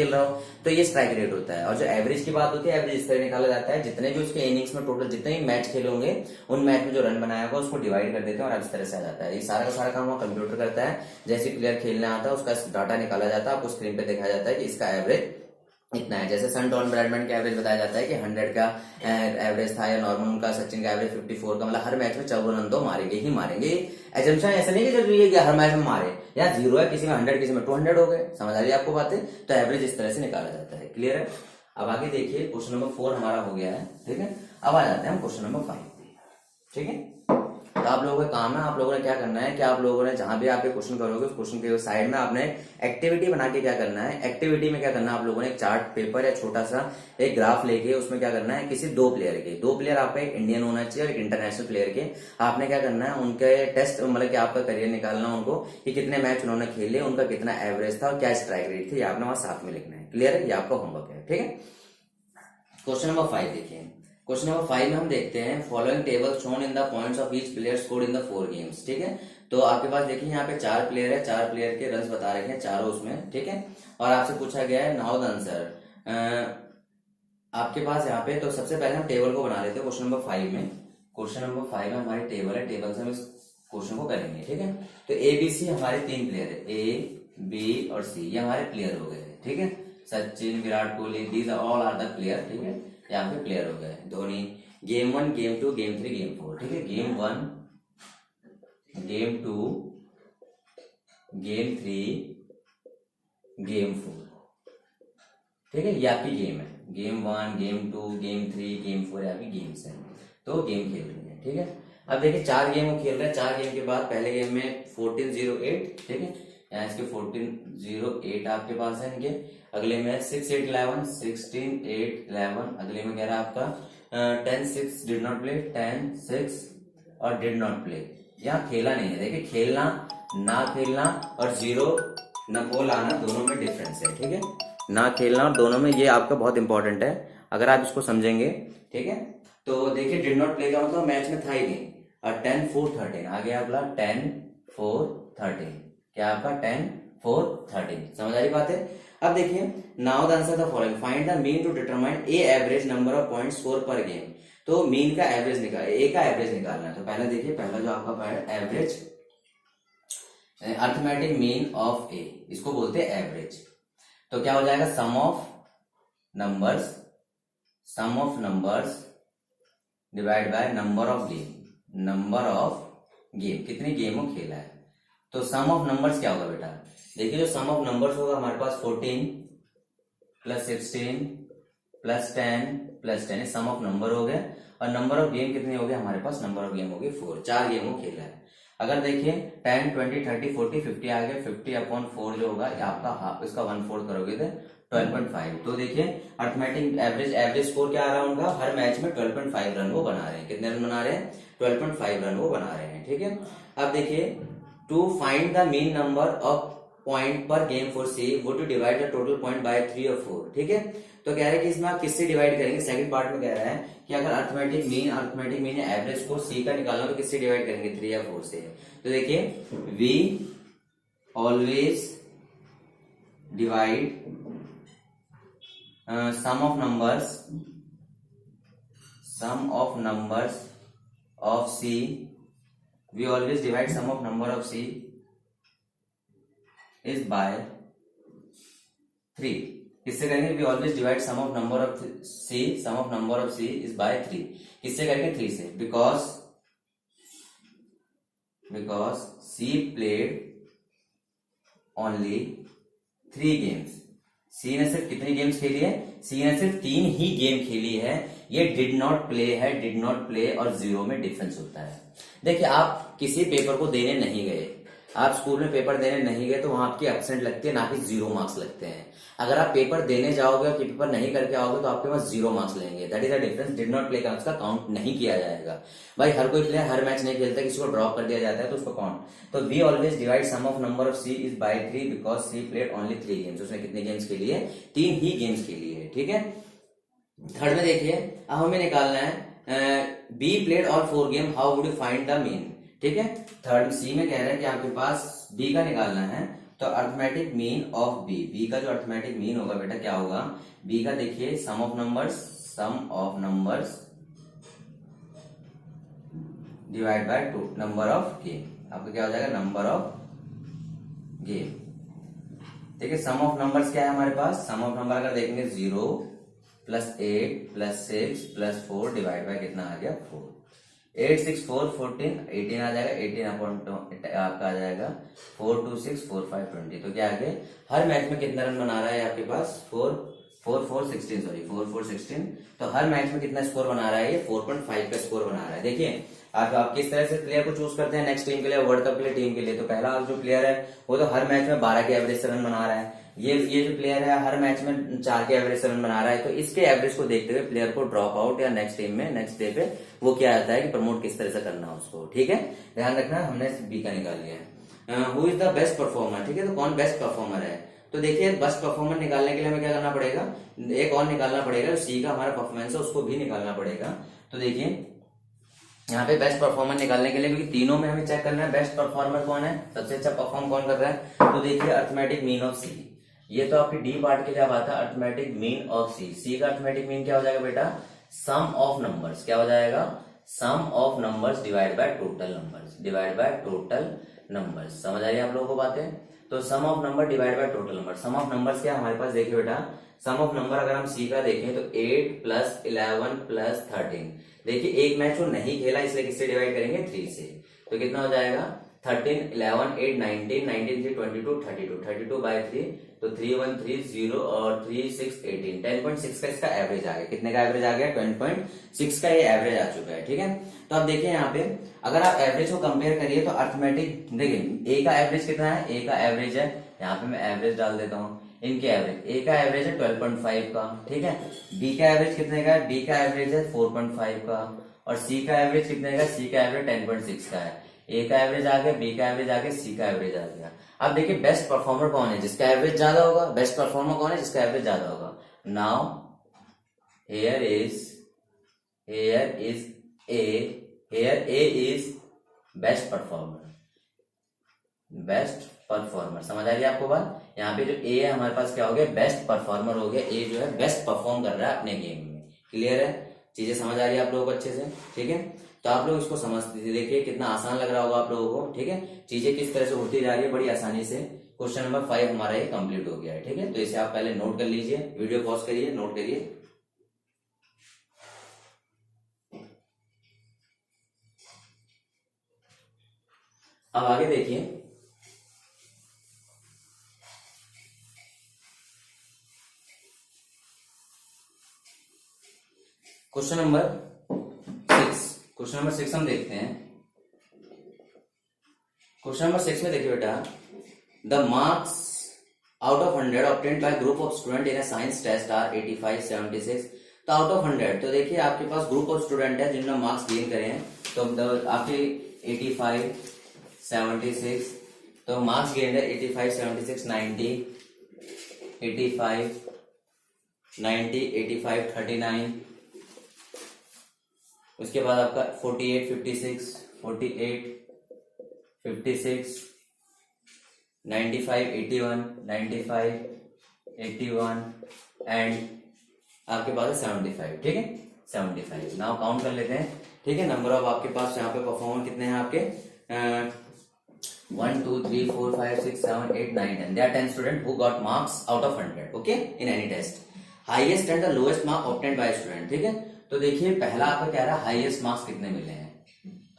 रहा हो, तो ये स्ट्राइक रेट होता है। और जो एवरेज की बात होती है, एवरेज इस तरह निकाला जाता है जितने भी उसके इनिंग्स में टोटल जितने भी मैच खेले होंगे उन मैच में जो रन बनाया होगा उसको डिवाइड कर देते हैं और इस तरह से आ जाता है। ये सारा का सारा काम वो कंप्यूटर करता है। जैसे प्लेयर खेलने आता है उसका डाटा निकाला जाता है, आपको स्क्रीन पे दिखाया जाता है कि इसका एवरेज इतना है। जैसे सन डॉन ब्रैडमैन का एवरेज बताया जाता है कि 100 का एवरेज था, या नॉर्मल उनका सचिन का एवरेज 54 का, मतलब हर मैच में 54 रन तो मारेंगे ही मारेंगे। एजम्पशन ऐसा नहीं कि जब ये हर मैच में मारे, या 0 है किसी में 100 किसी में 200 हो गए। समझ आ रही है आपको बातें। तो एवरेज इस तरह से निकाला जाता है। क्लियर है। अब आगे देखिए क्वेश्चन नंबर 4 हमारा हो गया है। ठीक है, अब आ जाते हैं हम क्वेश्चन नंबर 5 पे। ठीक है, तो आप लोगों का काम है, आप लोगों ने क्या करना है कि आप लोगों ने जहां भी आप ये क्वेश्चन करोगे उस क्वेश्चन के साइड में आपने एक्टिविटी बना के क्या करना है। एक्टिविटी में क्या करना है आप लोगों ने, एक चार्ट पेपर या छोटा सा एक ग्राफ लेके उसमें क्या करना है, किसी 2 प्लेयर आपका, एक इंडियन होना चाहिए और एक इंटरनेशनल प्लेयर के, आपने क्या करना है उनके टेस्ट, मतलब कि आपका करियर निकालना उनको कि कितने मैच उन्होंने खेले, उनका कितना एवरेज था और क्या स्ट्राइक रेट थी, ये आपने वहां साथ में लिखना है। क्लियर है, ये आपका होमवर्क है। ठीक है, क्वेश्चन नंबर 5 देखिए। क्वेश्चन नंबर 5 में हम देखते हैं following table shown in the points of each player scored in the 4 games. ठीक है, तो आपके पास देखिए यहाँ पे 4 प्लेयर है, 4 प्लेयर के रन्स बता रखे हैं चारों उसमें। ठीक है, और आपसे पूछा गया है नाउ द आंसर आपके पास यहाँ पे। तो सबसे पहले हम टेबल को बना लेते हैं क्वेश्चन नंबर 5 में। क्वेश्चन नंबर 5 में हमारी टेबल है, टेबल से हम इस क्वेश्चन को करेंगे। ठीक है, तो ABC हमारे 3 प्लेयर है, A B और C, ये हमारे प्लेयर हो गए। ठीक है, Sachin, Virat Kohli, these all are the player. ठीक है, यहाँ पे प्लेयर हो गए। Dhoni, game 1, game 2, game 3, game 4। ठीक है, गेम 1, गेम 2, गेम 3, गेम 4। ठीक है, ये आपकी गेम है। गेम 1, गेम 2, गेम 3, गेम 4 आपकी गेम्स है, तो गेम खेल रही है। ठीक है, अब देखिए 4 गेम वो खेल रहे हैं। 4 गेम के बाद पहले गेम में 14-0-8। ठीक है, यहाँ इसके 14-0-8 आपके पास है इनके। अगले में 6-8-11, 16-8-11। अगले में कह रहा है आपका 10-6 डिड नॉट प्ले, 10-6 और डिड नॉट प्ले। यहाँ खेला नहीं है। देखिए खेलना, ना खेलना और 0 न गोल आना, दोनों में डिफरेंस है। ठीक है, ना खेलना और दोनों में, ये आपका बहुत इंपॉर्टेंट है अगर आप इसको समझेंगे। ठीक है, तो देखिए डिड नॉट प्ले का मतलब मैच में था ही नहीं। और 10-4-13 आ गया अगला, 10-4-13 क्या आपका 10-4-13। समझ आ रही बात है। अब देखिए now the answer the following, find the mean to determine a average number of point score per game. तो मीन का एवरेज ए का एवरेज निकालना है। तो पहले देखिए, पहला जो आपका average, arithmetic mean of A, इसको बोलते हैं एवरेज। तो क्या हो जाएगा, sum of numbers divide by number of game, कितनी गेमों खेला है। तो सम ऑफ नंबर्स क्या होगा बेटा, देखिए जो सम ऑफ नंबर्स होगा हमारे पास 14 + 16 + 10 + 10, सम ऑफ नंबर हो गया। और नंबर ऑफ गेम कितने हो गए हमारे पास, नंबर ऑफ गेम हो गए 4, 4 गेमों खेला है। अगर देखिए 10, 20, 30, 40, 50 आ गया, 50/4 जो होगा आपका हाफ, इसका 1/4 करोगे तो 12.5। तो देखिए अर्थमेटिक एवरेज स्कोर क्या आ रहा है उनका, हर मैच में 12.5 रन वो बना रहे हैं। कितने रन बना रहे हैं, 12.5 रन वो बना रहे हैं। ठीक है, अब देखिए to find the mean number of point per game for C would you divide the total point by 3 और 4। ठीक है, तो कह रहा है कि इसमें आप किससे डिवाइड करेंगे। सेकंड पार्ट में कह रहा है कि अगर अर्थमेटिक मीन या एवरेज को सी का निकालना तो किससे डिवाइड करेंगे, 3 या 4 से। तो देखिए we always divide sum of numbers of C, we always divide sum of number of C is by 3। किससे करेंगे, we always divide sum of number of C is by 3। किससे करेंगे, 3 से, because C played only 3 games। सी ने सिर्फ कितनी गेम्स खेली है, सी ने सिर्फ 3 ही गेम खेली है। ये डिड नॉट प्ले है, डिड नॉट प्ले और 0 में डिफरेंस होता है। देखिए आप किसी पेपर को देने नहीं गए, आप स्कूल में पेपर देने नहीं गए तो वहां आपकी एब्सेंट लगती है, ना कि 0 मार्क्स लगते हैं। अगर आप पेपर देने जाओगे और पेपर नहीं करके आओगे तो आपके पास 0 मार्क्स लेंगे। That is the difference. Did not play का उसका काउंट नहीं किया जाएगा। भाई हर कोई प्लेयर हर मैच नहीं खेलता, किसी को ड्रॉप कर दिया जाता है तो उसको काउंट। तो we always divide sum of number of C is by 3 because C played only 3 games. उसने कितने गेम्स खेली है, 3 ही गेम्स खेली है। ठीक है, थर्ड में देखिए अब हमें निकालना है be played all 4 game, how would you find the mean. ठीक है, थर्ड सी में कह रहा है कि आपके पास बी का निकालना है, तो अर्थमेटिक मीन ऑफ बी का जो अर्थमेटिक मीन होगा बेटा क्या होगा, बी का देखिए sum of numbers divide by 2 number of game. आपका क्या हो जाएगा, नंबर ऑफ गेम। देखिए सम ऑफ नंबर्स क्या है हमारे पास, सम ऑफ नंबर अगर देखेंगे 0 + 8 + 6 + 4 डिवाइड बाय कितना आ गया, 4। 8 6 4 14 18 आ जाएगा, 18 अपॉन आपका आ जाएगा 4 2 6 4 5 20। तो क्या आगे हर मैच में कितना रन बना रहा है आपके पास, 4 4 16। तो हर मैच में कितना स्कोर बना रहा है, ये 4.5 का स्कोर बना रहा है। देखिए आप किस तरह से प्लेयर को चूज करते हैं नेक्स्ट टीम के लिए, वर्ल्ड कप के लिए टीम के लिए। तो पहला जो प्लेयर है वो तो हर मैच में 12 के एवरेज से रन बना रहा है। ये जो प्लेयर है हर मैच में 4 के एवरेज से रन बना रहा है। तो इसके एवरेज को देखते हुए प्लेयर को ड्रॉप आउट या नेक्स्ट टीम में नेक्स्ट डे पे वो क्या आता है कि प्रमोट किस तरह से करना है उसको। ठीक है, ध्यान रखना, हमने बी का निकाल लिया है। Who is the best performer. ठीक है, तो कौन बेस्ट परफॉर्मर है, तो देखिए बेस्ट परफॉर्मर निकालने के लिए हमें क्या करना पड़ेगा, एक और निकालना पड़ेगा, सी का हमारा परफॉर्मेंस है उसको भी निकालना पड़ेगा। तो देखिए यहाँ पे बेस्ट परफॉर्मर निकालने के लिए, क्योंकि तीनों में हमें चेक करना है बेस्ट परफॉर्मर कौन है, सबसे अच्छा परफॉर्म कौन कर रहा है। तो देखिए अर्थमेटिक मीन ऑफ सी, ये तो आपकी डी पार्ट के लिए आता है अर्थमेटिक मीन ऑफ सी का अर्थमेटिक मीन क्या हो जाएगा बेटा, सम ऑफ नंबर्स। क्या हो जाएगा, sum of numbers divide by total numbers. समझ आ रही है आप लोगों को बातें। तो sum of number divide by total number. Sum of numbers क्या हमारे पास, देखिए बेटा सम ऑफ नंबर अगर हम सी का देखें तो 8 + 11 + 13। देखिए एक मैच वो नहीं खेला इसलिए किससे डिवाइड करेंगे, 3 से। तो कितना हो जाएगा, 13 11 8 19 19 3 22 32 बाय 3, तो 3 1 3 0 और 3 6 18 10.6 का इसका एवरेज आ गया। कितने का एवरेज आ गया, 10.6 का ये एवरेज आ चुका है। ठीक है, तो अब देखिए यहाँ पे अगर आप एवरेज को कंपेयर करिए तो अर्थमेटिक देखिए ए का एवरेज कितना है, ए का एवरेज है, यहाँ पे मैं एवरेज डाल देता हूँ, इनके एवरेज, ए का एवरेज है 12.5 का। ठीक है, बी का एवरेज कितने का है, बी का एवरेज है 4.5 का, और सी का एवरेज कितने का, सी का एवरेज 10.6 का है। ए का एवरेज आ गया, बी का एवरेज आ गया, सी का एवरेज आ गया। अब देखिए बेस्ट परफॉर्मर कौन है, जिसका एवरेज ज्यादा होगा। बेस्ट परफॉर्मर कौन है, जिसका एवरेज ज्यादा होगा। Now here A is best performer. समझ आ रही है आपको बात। यहाँ पे जो ए है हमारे पास क्या हो गया, बेस्ट परफॉर्मर हो गया। ए जो है बेस्ट परफॉर्म कर रहा है अपने गेम में। क्लियर है, चीजें समझ आ रही है आप लोगों को अच्छे से। ठीक है, तो आप लोग इसको समझते थे, देखिए कितना आसान लग रहा होगा आप लोगों को। ठीक है, चीजें किस तरह से होती जा रही है बड़ी आसानी से। क्वेश्चन नंबर 5 हमारा ये कंप्लीट हो गया है। ठीक है, तो इसे आप पहले नोट कर लीजिए, वीडियो पॉज करिए, नोट करिए। अब आगे देखिए, क्वेश्चन नंबर 6 हम देखते हैं। क्वेश्चन नंबर 6 में देखिए बेटा, the marks out of 100 obtained by group of student in a science test are 85 76। तो आउट ऑफ 100, तो देखिए आपके पास ग्रुप ऑफ स्टूडेंट है जिन्होंने मार्क्स गेन करे हैं। तो आपके 85 76 तो मार्क्स गेन है 85, 76, 90, 85, 90, 85, 39, उसके बाद आपका 48, 56, 48, 56, 95, 81, 95, 81 एंड आपके पास है 75, ठीक है 75। नाउ काउंट कर लेते हैं, ठीक है। नंबर ऑफ आपके पास यहाँ पे परफॉर्मर कितने हैं आपके 1 2 3 4 5 6 7 8 9 10। There are 10 students who got marks out of 100, okay, in any test. Highest and the lowest mark obtained by student, ठीक है। तो देखिए पहला आपका कह रहा है हाईएस्ट मार्क्स कितने मिले हैं,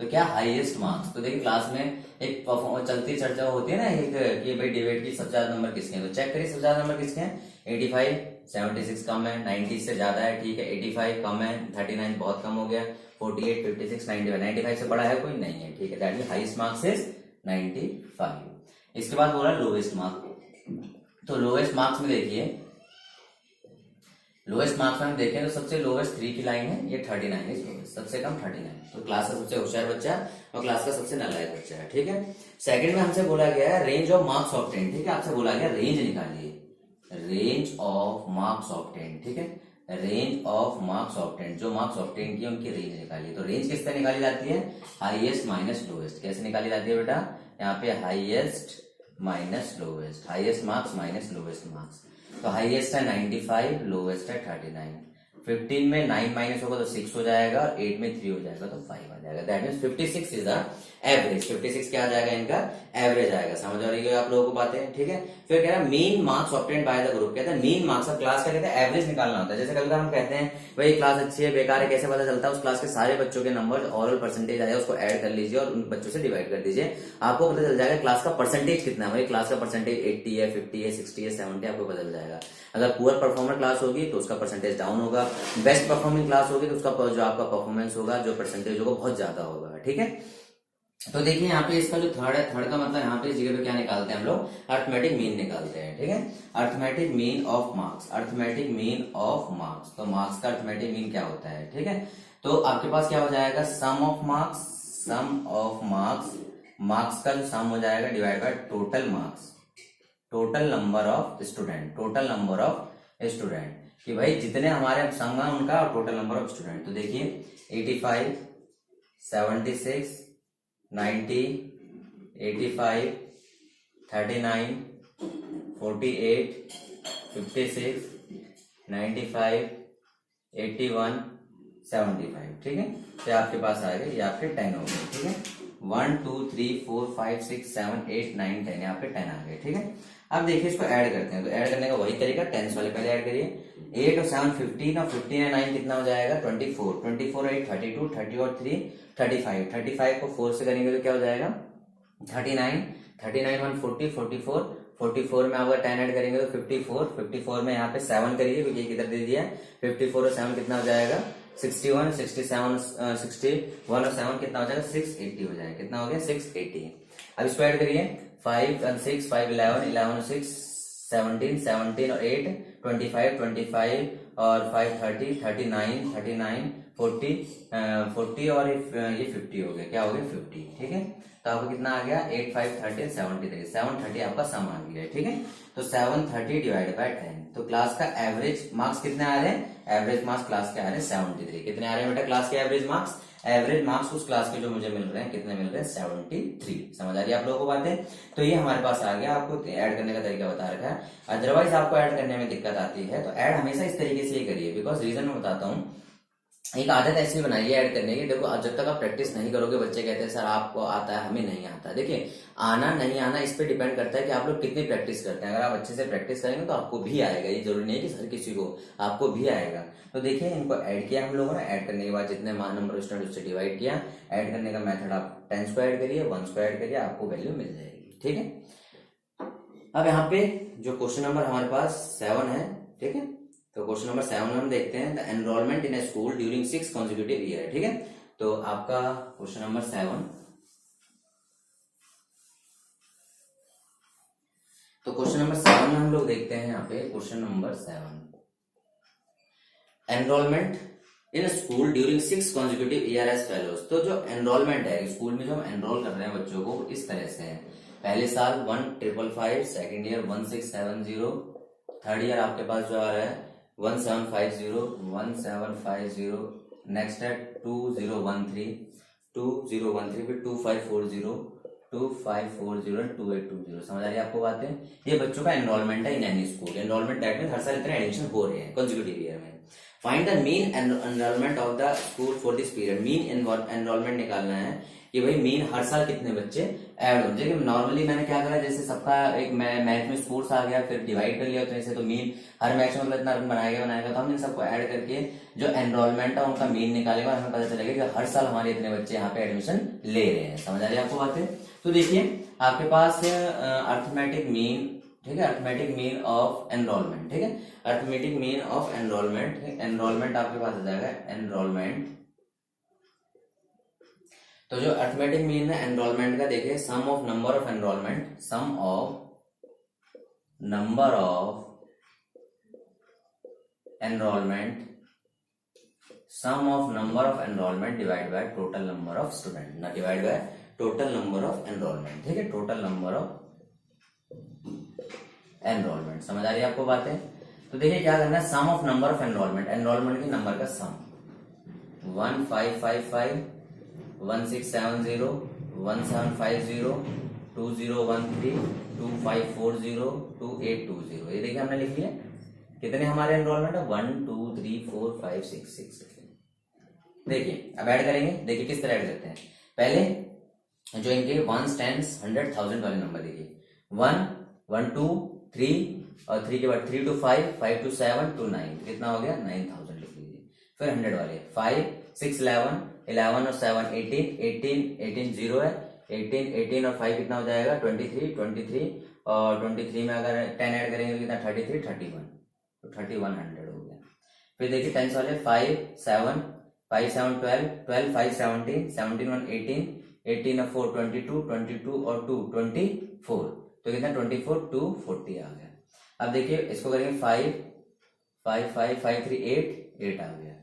तो क्या हाईएस्ट मार्क्स, तो देखिए क्लास में एक चलती चर्चा होती है ना एक कि भाई डिबेट की सबसे ज्यादा नंबर किसके हैं, तो चेक करिए सबसे ज्यादा नंबर किसके हैं 85, 76 कम है, 90 से ज्यादा है, ठीक है 85 कम है, 39 बहुत कम हो गया, 48, 56, 95, 95 से बड़ा है कोई नहीं है, ठीक है। That mean highest marks is 95। इसके बाद बोला लोवेस्ट मार्क्स, तो लोवेस्ट मार्क्स में देखिए लोवेस्ट मार्क्स में हम देखें तो सबसे लोवेस्ट 3 की लाइन है ये 39 इज लोवेस्ट, सबसे कम 39, तो क्लास का सबसे होशियार बच्चा और क्लास का सबसे नालायक बच्चा है, ठीक है। सेकंड में हमसे बोला गया है रेंज ऑफ मार्क्स ऑब्टेन, ठीक है, आपसे बोला गया रेंज निकालिए, रेंज ऑफ मार्क्स ऑब्टेन, ठीक है, रेंज ऑफ मार्क्स ऑब्टेन, जो मार्क्स ऑब्टेन किए उनकी रेंज निकालिए। तो रेंज किस तरह निकाली जाती है हाईएस्ट माइनस लोवेस्ट, कैसे निकाली जाती है बेटा, यहाँ पे highest minus lowest, highest marks minus lowest marks, तो हाईएस्ट है 95, लोवेस्ट है 39, 15 में 9 माइनस होगा तो 6 हो जाएगा और 8 में 3 हो जाएगा तो 5 आ जाएगा। That means 56 is the average, 56 क्या आ जाएगा इनका एवरेज आएगा। समझ आ रही है आप लोगों को बातें, ठीक है। फिर कह रहा है mean marks obtained by the group, कहते हैं मीन मार्क्स ऑफ क्लास का कहते हैं एवरेज निकालना होता है। जैसे कभी हम कहते हैं भाई क्लास अच्छी है बेकार है, कैसे पता चलता है, उस क्लास के सारे बच्चों के नंबर ओवरऑल परसेंटेज आया उसको ऐड कर लीजिए और उन बच्चों से डिवाइड कर दीजिए, आपको पता चल जाएगा क्लास का परसेंटेज कितना है। भाई क्लास का परसेंटेज 80 है, 50 है, 60 है, 70 आपको पता चल जाएगा। अगर पुअर परफॉर्मर क्लास होगी तो उसका परसेंटेज डाउन होगा, बेस्ट परफॉर्मिंग क्लास होगी तो उसका जो आपका परफॉर्मेंस होगा जो परसेंटेज होगा बहुत ज्यादा होगा, ठीक है। तो देखिए यहाँ पे इसका जो थर्ड है, थर्ड का मतलब यहाँ पे इस जगह पे क्या निकालते हैं हम लोग अर्थमेटिक मीन निकालते हैं, ठीक है। Arithmetic mean of marks, arithmetic mean of marks, तो मार्क्स का अर्थमेटिक मीन क्या होता है, ठीक है। तो आपके पास क्या हो जाएगा sum of marks, sum of marks, marks का जो सम हो जाएगा divide by total marks, total number of student, total number of student, कि भाई जितने हमारे सम है उनका और टोटल नंबर ऑफ स्टूडेंट। तो देखिए 85, 76, 90, 85, 39, 48, 56, 95, 81, 75, ठीक है। तो आपके पास आ गए ये आपके 10 हो गए, ठीक है। 1 2 3 4 5 6 7 8 9 10 यहाँ पे 10 आ गए, ठीक है। अब देखिए इसको ऐड करते हैं, तो ऐड करने का वही तरीका 10 वाले पहले ऐड करिए, 8 और 7 15 और 15 और 9 कितना हो जाएगा 24, 24 और 8 32, 30 और 3 35, 35 को 4 से करेंगे तो क्या हो जाएगा 39, 39 1 40, 44, 44 में आप अगर 10 ऐड करेंगे तो 54, 54 में यहाँ पे 7 करिए क्योंकि किधर दे दिया है, 54 और 7 कितना हो जाएगा 61, 67 61 और 7 कितना हो जाएगा 680 हो जाएगा, कितना हो गया 680। अब इसको ऐड करिए 5 और 6 5 11, 11 और 6 17, 17 और 8 25, 25 और 5 30, 39, 39 40, 40 और ये 50 हो गया, क्या हो गया 50, ठीक है। तो आपको कितना आ गया 8 5 13 73, 730 आपका सम आ गया, ठीक है। तो 730 डिवाइड बाय 10, तो क्लास का एवरेज मार्क्स कितने आ रहे हैं, एवरेज मार्क्स क्लास के आ रहे हैं 73। कितने आ रहे हैं बेटा क्लास के एवरेज मार्क्स, एवरेज मार्क्स उस क्लास के जो मुझे मिल रहे हैं कितने मिल रहे हैं 73। समझ आ रही है आप लोगों को बातें, तो ये हमारे पास आ गया, आपको ऐड करने का तरीका बता रखा है। अदरवाइज आपको ऐड करने में दिक्कत आती है तो ऐड हमेशा इस तरीके से ही करिए, बिकॉज रीजन मैं बताता हूँ, एक आदत ऐसी बनाइए ऐड करने की। देखो जब तक आप प्रैक्टिस नहीं करोगे, बच्चे कहते हैं सर आपको आता है हमें नहीं आता। देखिए आना नहीं आना इस पे डिपेंड करता है कि आप लोग कितनी प्रैक्टिस करते हैं। अगर आप अच्छे से प्रैक्टिस करेंगे तो आपको भी आएगा, ये जरूरी नहीं है कि सर किसी को, आपको भी आएगा। तो देखिए इनको ऐड किया हम लोगों ने, ऐड करने के बाद जितने नंबर स्टूडेंट उससे डिवाइड किया, ऐड करने का मेथड आप 10 को ऐड करिए, 1 को ऐड करिए, आपको वैल्यू मिल जाएगी, ठीक है। अब यहाँ पे जो क्वेश्चन नंबर हमारे पास 7 है, ठीक है, तो क्वेश्चन नंबर 7 में हम देखते हैं the enrolment in A school during 6 consecutive year, ठीक है। तो आपका क्वेश्चन नंबर 7, तो क्वेश्चन नंबर 7 में हम लोग देखते हैं यहाँ पे question number 7 enrolment in school during 6 consecutive year as follows. तो जो एनरोलमेंट है स्कूल में, जो हम एनरोल कर रहे हैं बच्चों को, इस तरह से है पहले साल 1555, सेकेंड ईयर 1670, थर्ड ईयर आपके पास जो आ रहा है 1750, नेक्स्ट है 2013, फिर 2540, 2820। समझ आ रही है आपको बातें? ये बच्चों का एनरोलमेंट है in any school. Enrolment that mean हर साल इतने एडमिशन हो रहे हैं कंसेक्यूटिव ईयर में। Find the mean enrolment of the school for this period. Mean enrolment निकालना है कि भाई मीन हर साल कितने बच्चे ऐड हो जाए। नॉर्मली मैंने क्या करा, जैसे सबका एक मैच में स्पोर्ट्स आ गया, फिर डिवाइड कर लिया उतने से, तो मीन हर मैच में मतलब इतना रन बनाएगा, तो हम इन सबको ऐड करके जो एनरोलमेंट है उनका मीन निकालेगा, हमें पता चलेगा कि हर साल हमारे इतने बच्चे यहाँ पे एडमिशन ले रहे हैं। समझ आ रही है आपको बातें? तो देखिए आपके पास अर्थमेटिक मीन, ठीक है, अर्थमेटिक मीन ऑफ एनरोलमेंट, ठीक है, arithmetic mean of enrolment, enrolment आपके पास आ जाएगा एनरोलमेंट। तो जो अर्थमेटिक मीन है एनरोलमेंट का, देखिए sum of number of enrolment, sum of number of enrolment, sum of number of enrolment divide by total number of student, ना divide by total number of enrolment, ठीक है, टोटल नंबर ऑफ एनरोलमेंट। समझ आ रही है आपको बातें? तो देखिए क्या करना है, sum of number of enrolment, enrolment के नंबर का सम, 1555, 1670, 1750, 2013, 2540, 2820। ये देखिए हमने लिख लिया। कितने हमारे एनरोलमेंट है? 1 2 3 4 5 6 6। देखिए अब ऐड करेंगे। देखिए किस तरह ऐड करते हैं। पहले जो इनके 1s 10s 100 1000 वाले नंबर देखिए, 1 1 2 3 और 3 के बाद 3 to 5, 5 to 7 to 9, कितना हो गया? 9000 लिख लीजिए। फिर 100 वाले 5 6 11, 11 और 7 18, 18 0 है, 18 और 5 कितना हो जाएगा? 23 और 23 में अगर 10 ऐड करेंगे तो कितना? 33 31, तो 3100 हो गया। फिर देखिए 10 वाले 5 7 5 7 12, 12 5 17, 17 1 18, 18 और 4 22, 22 और 2 24, तो कितना? 24 2 40 आ गया। अब देखिए इसको करेंगे 5 5 5 5 3 8 आ गया,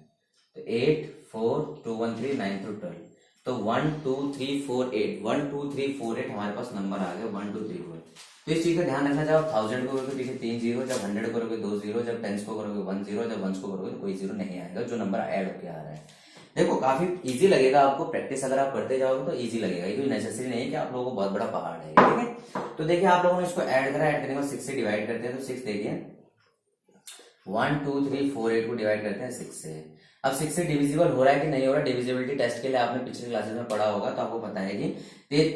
तो 8 4 2 1 3 9 through 12, तो 1 2 3 4 8, 1 2 3 4 8 हमारे पास नंबर आ गया 1 2 3 4। तो इस चीज का ध्यान रखना, जब 1000 को करोगे पीछे 3 जीरो, जब 100 करोगे 2 जीरो, जब 10 को करोगे 1 जीरो, जब 1 को करोगे तो कोई जीरो नहीं आएगा, जो नंबर ऐड होके आ रहा है। देखो काफी इजी लगेगा आपको, प्रैक्टिस अगर आप करते जाओगे तो इजी लगेगा, ये कोई नेसेसरी नहीं है कि आप लोगों को बहुत बड़ा पहाड़ है, ठीक है। तो देखिए आप लोगों ने इसको ऐड करा, ऐड करने के बाद 6 से डिवाइड करते हैं, तो 6 देखिए 1 2 3 4 8 को डिवाइड करते हैं 6 से। अब 6 से डिविजिबल हो रहा है कि नहीं हो रहा, डिविजिबिलिटी टेस्ट के लिए आपने पिछले क्लासेस में पढ़ा होगा, तो आपको पता है कि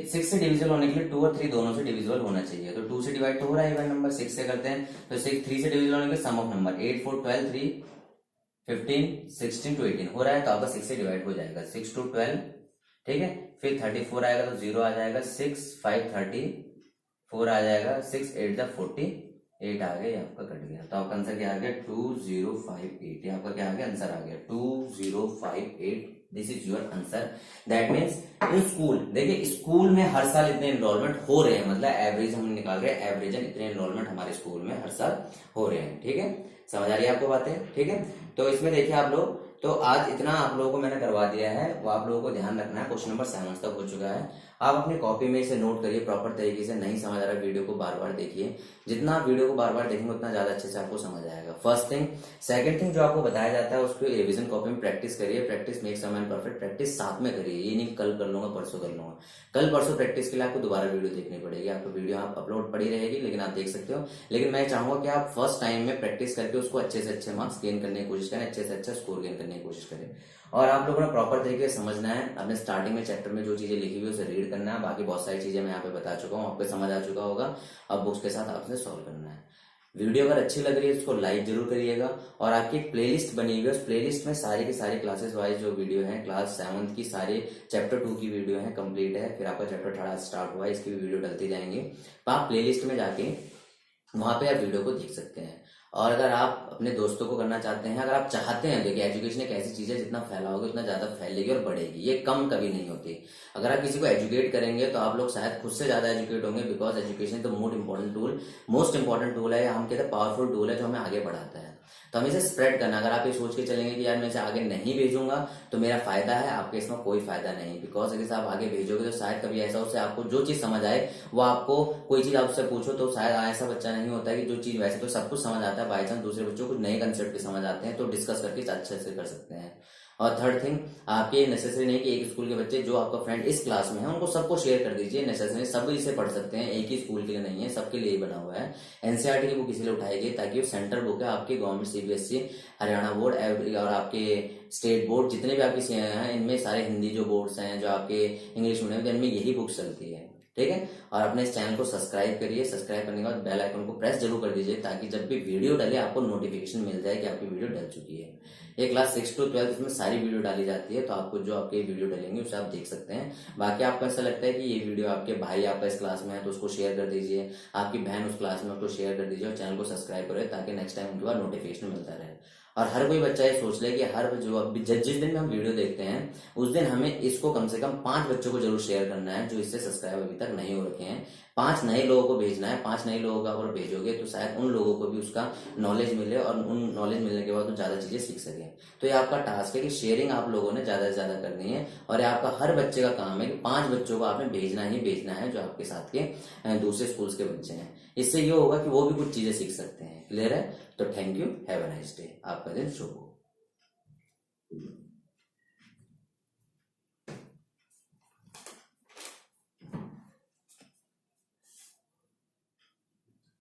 6 से डिविजिबल होने के लिए 2 और 3 दोनों से डिविजिबल होना चाहिए। तो 2 से डिवाइड तो हो रहा है इवन नंबर, 6 से करते हैं तो 6 3 से डिविजिबल होने के लिए सम ऑफ नंबर 8 4 12 3 15 16 to 18 हो रहा है, तो आपका 6 से डिवाइड हो जाएगा 6 to 12, ठीक है। फिर 34 आएगा तो 0 आ जाएगा, 6 5 34 आ जाएगा, 6 8 48 आ गया, ये आपका कट गया। तो आपका आंसर क्या आ गया? 2058। ये आपका क्या आ गया? आंसर आ गया 2058। This is your answer. That means in school, देखिए स्कूल में हर साल इतने एनरोलमेंट हो रहे हैं, मतलब एवरेज हम निकाल रहे हैं, एवरेज इतने एनरोलमेंट हमारे स्कूल में हर साल हो रहे हैं, ठीक है। समझ आ रही है आपको बातें? ठीक है। तो इसमें देखिए आप लोग, तो आज इतना आप लोगों को मैंने करवा दिया है, वो आप लोगों को ध्यान रखना है। क्वेश्चन नंबर 7 तक हो चुका है। आप अपनी कॉपी में इसे नोट करिए प्रॉपर तरीके से। नहीं समझ आ रहा वीडियो को बार बार देखिए, जितना आप वीडियो को बार बार देखेंगे उतना ज्यादा अच्छे से आपको समझ आएगा। First thing. सेकंड थिंग, जो आपको बताया जाता है उसको रिवीजन कॉपी में प्रैक्टिस करिए। Practice makes a man perfect. Practice साथ में करिए, ये नहीं कल कर लूंगा परसों कर लूंगा। कल परसों प्रैक्टिस के लिए आपको दोबारा वीडियो देखनी पड़ेगी। आपको वीडियो आप अपलोड पड़ी रहेगी लेकिन आप देख सकते हो, लेकिन मैं चाहूंगा कि आप फर्स्ट टाइम में प्रैक्टिस करके उसको अच्छे से अच्छे मार्क्स गेन करने की कोशिश करें, अच्छे से अच्छा स्कोर गेन करने की कोशिश करें। और आप लोगों ने प्रॉपर तरीके से समझना है। आपने स्टार्टिंग में चैप्टर में जो चीजें लिखी हुई उसे रीड करना है, बाकी बहुत सारी चीजें मैं यहाँ पे बता चुका हूँ, आपको समझ आ चुका होगा। अब बुक्स के साथ आपसे सॉल्व करना है। वीडियो अगर अच्छी लग रही है उसको लाइक जरूर करिएगा। और आपकी एक प्लेलिस्ट बनी हुई है, उस प्लेलिस्ट में सारी की सारी क्लासेस वाइज जो वीडियो है, क्लास 7 की सारी चैप्टर 2 की वीडियो है, कंप्लीट है। फिर आपका चैप्टर 3 स्टार्ट हुआ है, इसकी भी वीडियो डलती जाएंगी। तो आप प्लेलिस्ट में जाके वहां पे आप वीडियो को देख सकते हैं। और अगर आप अपने दोस्तों को करना चाहते हैं, अगर आप चाहते हैं, देखिए एजुकेशन एक ऐसी चीज है जितना फैलाओगे उतना ज्यादा फैलेगी और बढ़ेगी, ये कम कभी नहीं होती। अगर आप किसी को एजुकेट करेंगे तो आप लोग शायद खुद से ज्यादा एजुकेट होंगे, because education is the most important tool है। हम कहते हैं पावरफुल टूल है जो हमें आगे बढ़ाता है। तो हमें इसे स्प्रेड करना। अगर आप ये सोच के चलेंगे कि यार मैं इसे आगे नहीं भेजूंगा तो मेरा फायदा है, आपके इसमें कोई फायदा नहीं। बिकॉज अगर आप आगे भेजोगे तो शायद कभी ऐसा हो आपको जो चीज समझ आए वो आपको, कोई चीज आपसे पूछो तो शायद ऐसा बच्चा नहीं होता है कि जो चीज, वैसे तो सब कुछ समझ आता है, बाई चांस दूसरे बच्चों को नए कंसेप्ट भी समझ आते हैं तो डिस्कस करके अच्छे से कर सकते हैं। और थर्ड थिंग, आपके नेसेसरी नहीं कि एक स्कूल के बच्चे जो आपका फ्रेंड इस क्लास में है उनको सबको शेयर कर दीजिए। नेसेसरी सब इसे पढ़ सकते हैं, एक ही स्कूल के लिए नहीं है, सबके लिए ही बना हुआ है। एनसीईआरटी की बुक इसीलिए उठाई गई ताकि वो सेंट्रल बुक है, आपके गवर्नमेंट सीबीएसई, हरियाणा बोर्ड और आपके स्टेट बोर्ड जितने भी आपके हैं इनमें सारे हिंदी जो बोर्ड्स हैं, जो आपके इंग्लिश मीडियम के, इनमें यही बुक चलती है। ठीक है। और अपने इस चैनल को सब्सक्राइब करिए, सब्सक्राइब करने के बाद बेल आइकन को प्रेस जरूर कर दीजिए ताकि जब भी वीडियो डाले आपको नोटिफिकेशन मिल जाए कि आपकी वीडियो डल चुकी है। ये क्लास 6 to 12 इसमें सारी वीडियो डाली जाती है, तो आपको जो आपके वीडियो डलेंगे उसे आप देख सकते हैं। बाकी आपको ऐसा लगता है कि ये वीडियो आपके भाई आपका इस क्लास में है तो उसको शेयर कर दीजिए, आपकी बहन उस क्लास में उसको शेयर कर दीजिए और चैनल को सब्सक्राइब करें ताकि नेक्स्ट टाइम उनके बाद नोटिफिकेशन मिलता रहे। और हर कोई बच्चा ये सोच ले कि हर जो अभी जिस दिन में हम वीडियो देखते हैं उस दिन हमें इसको कम से कम 5 बच्चों को जरूर शेयर करना है जो इससे सब्सक्राइब अभी तक नहीं हो रखे हैं। 5 नए लोगों को भेजना है। 5 नए लोगों का अगर भेजोगे तो शायद उन लोगों को भी उसका नॉलेज मिले और उन नॉलेज मिलने के बाद वो ज्यादा चीजें सीख सके। तो ये आपका टास्क है कि शेयरिंग आप लोगों ने ज्यादा से ज्यादा करनी है और ये आपका हर बच्चे का काम है कि 5 बच्चों को आपने भेजना ही भेजना है जो आपके साथ के दूसरे स्कूल्स के बच्चे हैं। इससे ये होगा कि वो भी कुछ चीजें सीख सकते हैं। क्लियर है? तो thank you, have a nice day, आपका दिन शुभ हो।